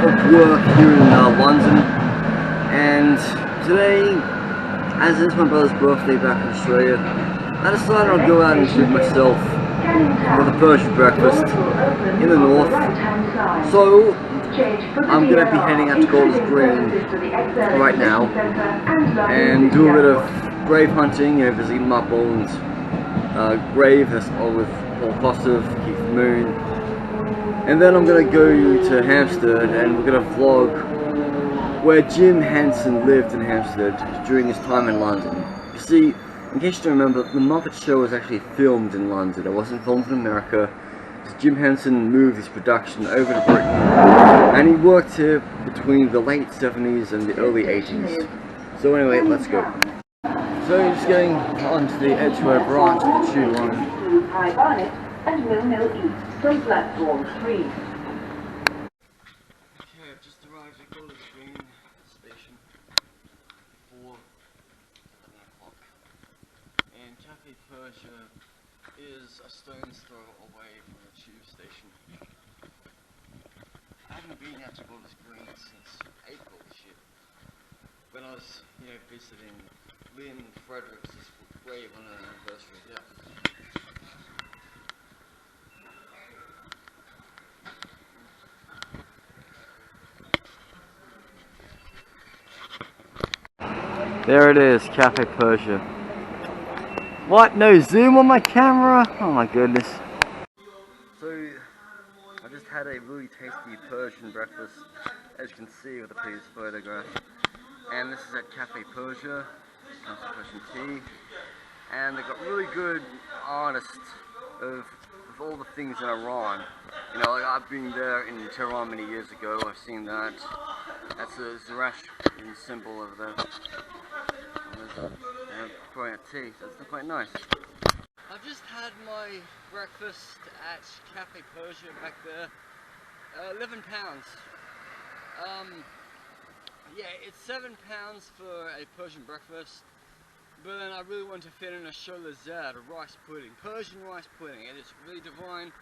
of work here in London, and today, as it's my brother's birthday back in Australia, I decided I'll go out and treat myself with a Persian breakfast in the north. So I'm going to be heading out to Golders Green right now and do a bit of grave hunting, visiting Muppet Boland's grave, that's all with Paul Kosov, Keith Moon. And then I'm going to go to Hampstead and we're going to vlog where Jim Henson lived in Hampstead during his time in London. You see, in case you don't remember, the Muppet Show was actually filmed in London. It wasn't filmed in America. Jim Henson moved his production over to Britain, and he worked here between the late 70s and the early 80s. So anyway, let's go. So you're just getting onto the Edgware branch of the tube line. High Barnet and Mill Mill East from platform 3. Okay, I've just arrived at Golders Green station for 11 o'clock. And Cafe Persia is a stone's throw away from the tube station. I haven't been out to Golders Green since April this year, when I was, visiting Lynn Fredericks' grave on her anniversary of death. There it is, Cafe Persia. What? No zoom on my camera? Oh my goodness. So, I just had a really tasty Persian breakfast, as you can see with the previous photograph. And this is at Cafe Persia, comes with Persian tea. And they've got really good artists of all the things in Iran. I've been there in Tehran many years ago, I've seen that. That's a Zoroastrian symbol over there. Pouring out tea, so it's quite nice. I've just had my breakfast at Cafe Persia back there. £11. Yeah, it's £7 for a Persian breakfast, but then I really want to fit in a sholazad, a rice pudding, Persian rice pudding, and it's really divine.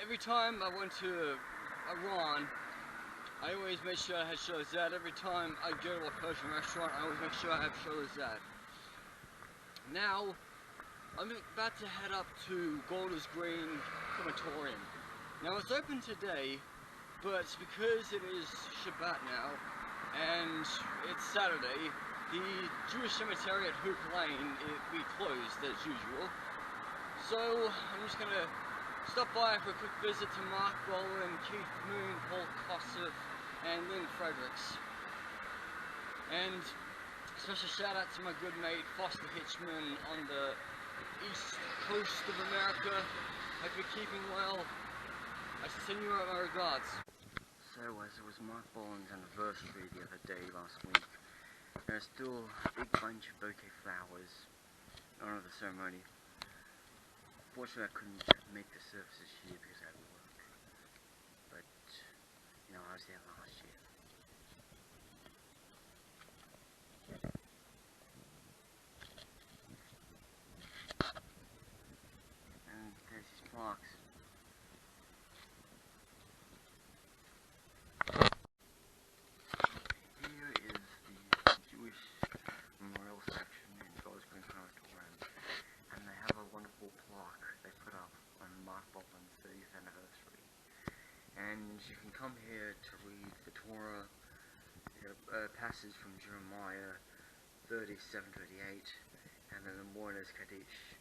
Every time I went to Iran, I always made sure I had sholazad. Every time I go to a Persian restaurant, I always make sure I have sholazad. Now, I'm about to head up to Golders Green Crematorium. Now, it's open today, but because it is Shabbat now, and it's Saturday, the Jewish cemetery at Hook Lane will be closed as usual. So, I'm just going to stop by for a quick visit to Mark Boland, Keith Moon, Paul Kosov, and Lynn Fredericks. And special shout out to my good mate Foster Hitchman on the east coast of America. Hope you're keeping well. I send you my regards. So as it was Mark Boland's anniversary the other day last week, there's still a big bunch of bouquet flowers in honor of the ceremony. Fortunately I couldn't make the service this year because I had work. But, I was there last year. And there's these plaques. Here is the Jewish memorial section in Golders Green Crematorium, and they have a wonderful plaque they put up on Mark Boland's 30th anniversary. And you can come here to read the Torah, a passage from Jeremiah 37-38, and then the Mourner's Kaddish.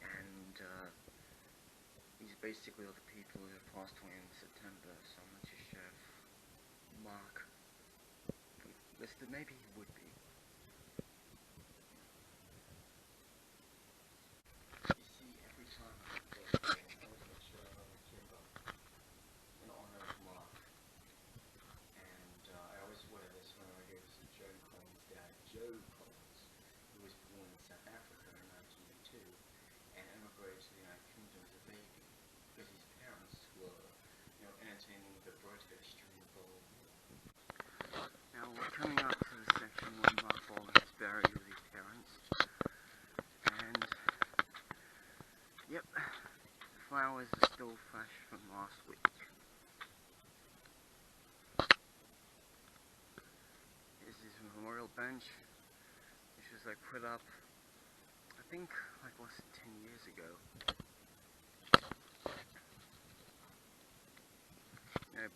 And these are basically all the people who have passed away in September, so I'm not too sure if Mark listed, maybe he would be. You see, every time I go there, I always make sure I have a timber in honor of Mark. And I always wear this whenever I go to see Joe Collins' dad, Joe Collins, who was born in South Africa in 1982 and emigrated to the United Kingdom as a baby because his parents were, entertaining the British during the Boer War. Now we're coming up to the section where Mark Boland is buried with his parents, and yep, the flowers are still fresh from last week. I put up, I think, like less than 10 years ago.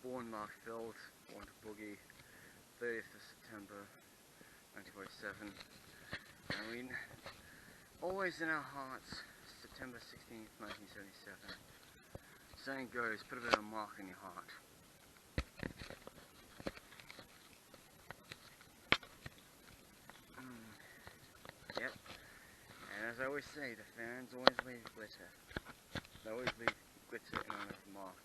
Born Mark Field, born to Boogie, 30th of September 1947. I mean, always in our hearts, September 16th, 1977. Saying goes, put a bit of a mark in your heart. Yep. And as I always say, the fans always leave glitter. They always leave glitter in honor of Mark.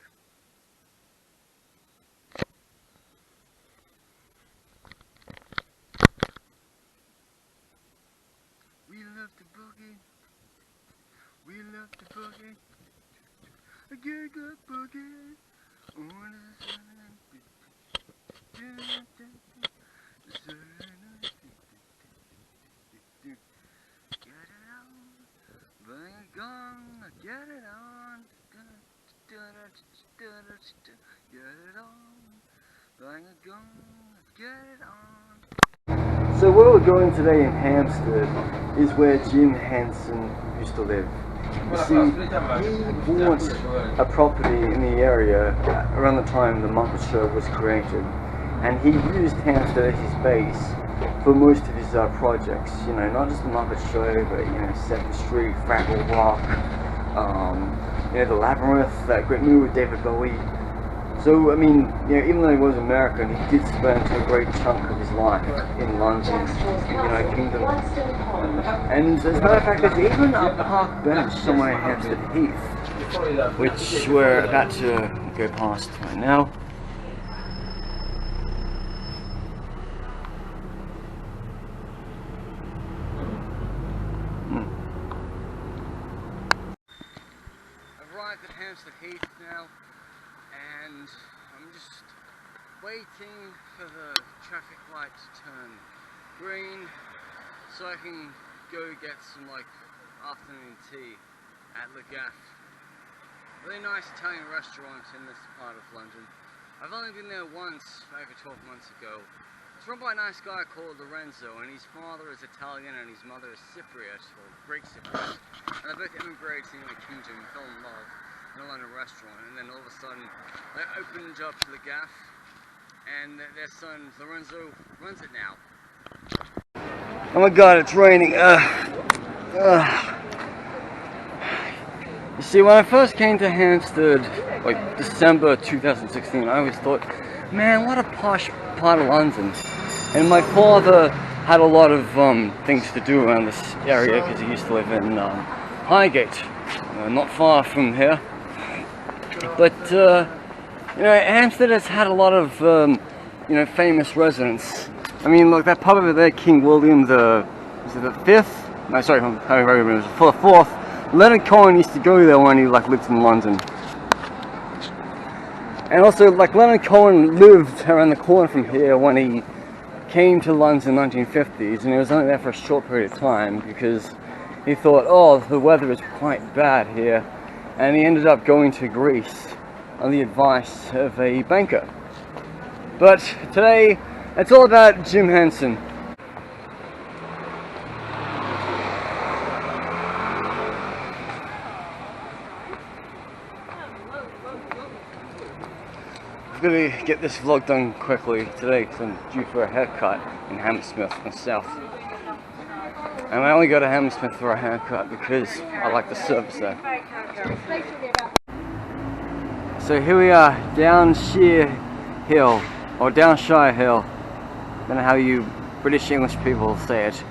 We love the boogie. We love the boogie. A good boogie. Get it on. Bring a gun. Get it on. Get it on. Bring a gun. Get it on. So where we're going today in Hampstead is where Jim Henson used to live. You see, he bought a property in the area around the time the Muppet Show was created, and he used Hampstead as his base for most of his projects. You know, not just the Muppet Show, but you know, Sesame Street, Fraggle Rock, you know, the Labartyh, that great movie with David Bowie. So, I mean, you know, even though he was American, he did spend a great chunk of his life in London, the United Kingdom. And as a matter of fact, there's even a park bench somewhere in Hampstead Heath, which we're about to go past right now. I've arrived at Hampstead Heath now. And I'm just waiting for the traffic light to turn green so I can go get some like afternoon tea at Le Gaff. Really nice Italian restaurant in this part of London. I've only been there once, over 12 months ago. It's run by a nice guy called Lorenzo, and his father is Italian and his mother is Cypriot, or Greek Cypriot. And they both immigrated to the United Kingdom and fell in love in a London restaurant, and then all of a sudden they opened up Le Gaff, and their son Lorenzo runs it now. Oh my god, it's raining. You see, when I first came to Hampstead, like December 2016, I always thought, man, what a posh part of London. And my father had a lot of things to do around this area because he used to live in Highgate, not far from here. But, you know, Hampstead has had a lot of, you know, famous residents. I mean, look, that pub over there, King William the Fifth? No, sorry, for the Fourth. Leonard Cohen used to go there when he, like, lived in London. And also, like, Leonard Cohen lived around the corner from here when he came to London in the 1950s, and he was only there for a short period of time because he thought, oh, the weather is quite bad here. And he ended up going to Greece on the advice of a banker. But today, it's all about Jim Henson. I'm going to get this vlog done quickly today because I'm due for a haircut in Hammersmith in the south. And I only go to Hammersmith for a haircut because I like the service there. So here we are, Downshire Hill, or Downshire Hill. I don't know how you British English people say it.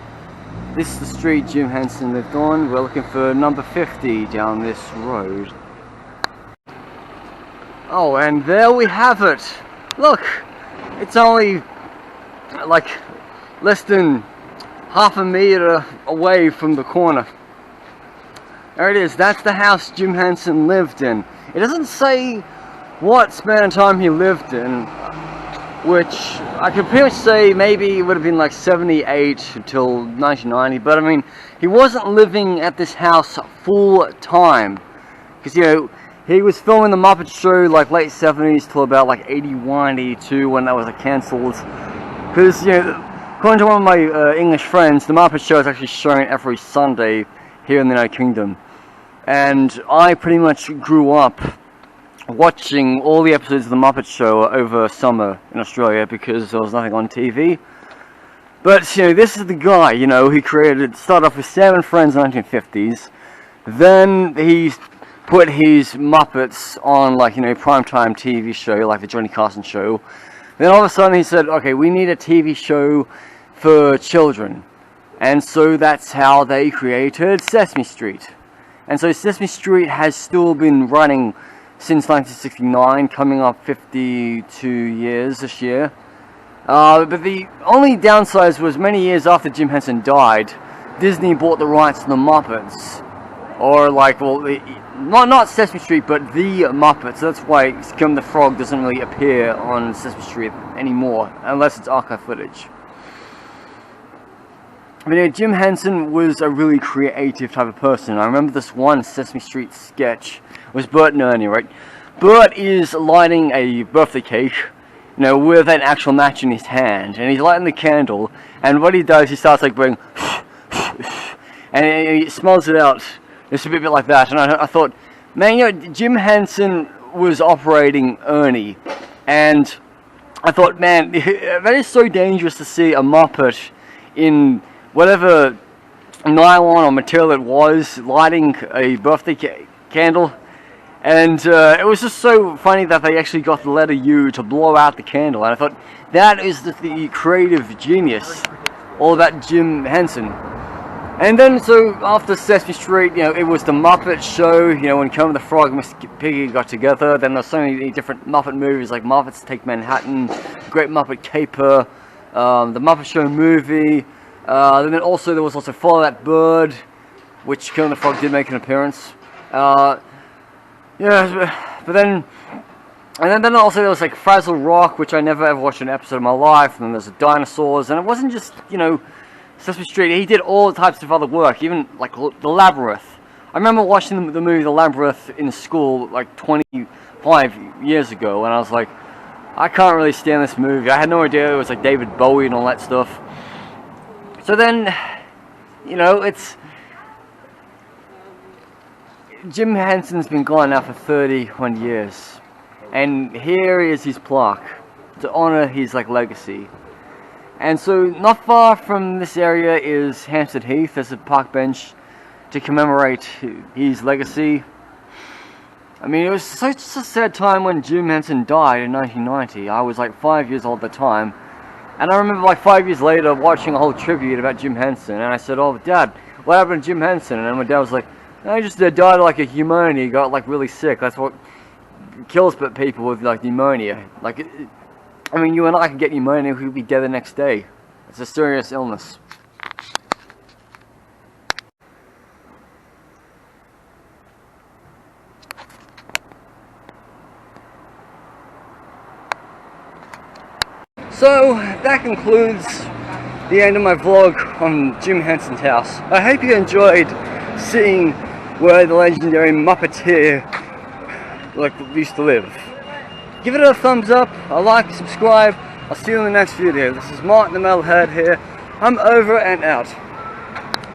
This is the street Jim Henson lived on. We're looking for number 50 down this road. Oh, and there we have it. Look, it's only like less than half a meter away from the corner. There it is, that's the house Jim Henson lived in. It doesn't say what span of time he lived in, which I could pretty much say maybe it would have been like 78 until 1990, but I mean, he wasn't living at this house full time. Because, you know, he was filming the Muppet Show like late 70s till about like 81, 82 when that was cancelled. Because, you know, according to one of my English friends, the Muppet Show is actually shown every Sunday here in the United Kingdom. And I pretty much grew up watching all the episodes of the Muppet Show over summer in Australia because there was nothing on TV. But, you know, this is the guy, you know, he started off with 7 Friends in the 1950s. Then he put his Muppets on, like, you know, primetime TV show, like the Johnny Carson show. Then all of a sudden he said, okay, we need a TV show for children. And so that's how they created Sesame Street. And so Sesame Street has still been running since 1969, coming up 52 years this year. But the only downside was many years after Jim Henson died, Disney bought the rights to the Muppets. Or like, well, not Sesame Street, but the Muppets. So that's why Kermit the Frog doesn't really appear on Sesame Street anymore, unless it's archive footage. But yeah, Jim Henson was a really creative type of person. I remember this one Sesame Street sketch. It was Bert and Ernie, right? Bert is lighting a birthday cake, you know, with an actual match in his hand, and he's lighting the candle, and what he does, he starts like going, and he smells it out. It's a bit like that, and I thought, man, you know, Jim Henson was operating Ernie, and I thought, man, that is so dangerous to see a Muppet in whatever nylon or material it was, lighting a birthday candle. And it was just so funny that they actually got the letter U to blow out the candle. And I thought, that is the creative genius, all about Jim Henson. And then, so after Sesame Street, you know, it was the Muppet Show, you know, when Kermit the Frog and Mr. Piggy got together. Then there's so many different Muppet movies, like Muppets Take Manhattan, Great Muppet Caper, the Muppet Show movie. Then also there was also Follow That Bird, which Kermit the Frog did make an appearance. Yeah, but then, and then also there was like Frazzle Rock, which I never ever watched an episode of my life. And then there's the dinosaurs, and it wasn't just, you know, Sesame Street. He did all types of other work, even like the Labartyh. I remember watching the movie The Labartyh in school like 25 years ago, and I was like, I can't really stand this movie. I had no idea it was like David Bowie and all that stuff. So then, you know, it's Jim Henson's been gone now for 31 years, and here is his plaque to honor his like legacy. And so not far from this area is Hampstead Heath. There's a park bench to commemorate his legacy. I mean, it was such a sad time when Jim Henson died in 1990. I was like 5 years old at the time. And I remember like 5 years later watching a whole tribute about Jim Henson. And I said, oh, Dad, what happened to Jim Henson? And my dad was like, no, he just died of like a pneumonia. He got like really sick. That's what kills people with like pneumonia. Like, I mean, you and I could get pneumonia, we could be dead the next day. It's a serious illness. So, that concludes the end of my vlog on Jim Henson's house. I hope you enjoyed seeing where the legendary Muppeteer used to live. Give it a thumbs up, a like, subscribe. I'll see you in the next video. This is Martin the Metalhead here. I'm over and out.